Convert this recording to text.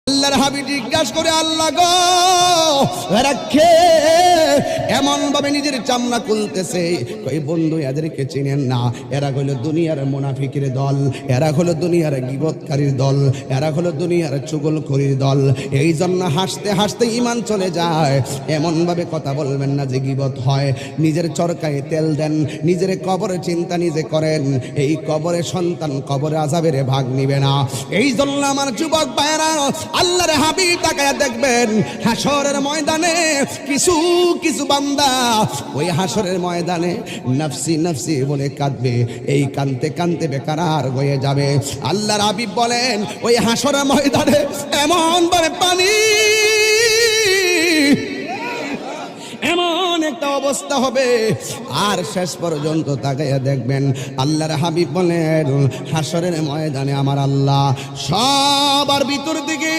আল্লাহর হাবিব জিজ্ঞাসা করে, আল্লাহ গো রাখে এমন ভাবে নিজের চামড়া খুলতেছে, কই বন্ধু এদেরকে চিনেন না? এরা হলো দুনিয়ার মুনাফিকের দল, এরা হলো দুনিয়ার গীবতকারীর দল, এরা হলো দুনিয়ার চুগলখড়ির দল। এই জন্য হাসতে হাসতে ঈমান চলে যায়। এমন ভাবে কথা বলবেন না যে গীবত হয়। নিজের চরকায় তেল দেন, নিজের কবরের চিন্তা নিজে করেন। এই কবরে সন্তান কবরে আযাবের ভাগ নিবে না। এই জন্য আমার যুবক ভাইরা, আল্লাহর হাবিব তাকায়া দেখবেন হাসরের ময়দানে কিছু কিছু বান্দা ওই হাসরের ময়দানে নফসি নফসি বলে কাঁদবে। এই কাঁদতে কাঁদতে বেকারার হয়ে যাবে। আল্লাহর হাবিব বলেন, ওই হাসরের ময়দানে এমন ভাবে পানি, এমন একটা অবস্থা হবে, আর শেষ পর্যন্ত তাকাইয়া দেখবেন আল্লাহর হাবিব বলেন হাসরের ময়দানে আমার আল্লাহ সবার ভিতর দিকে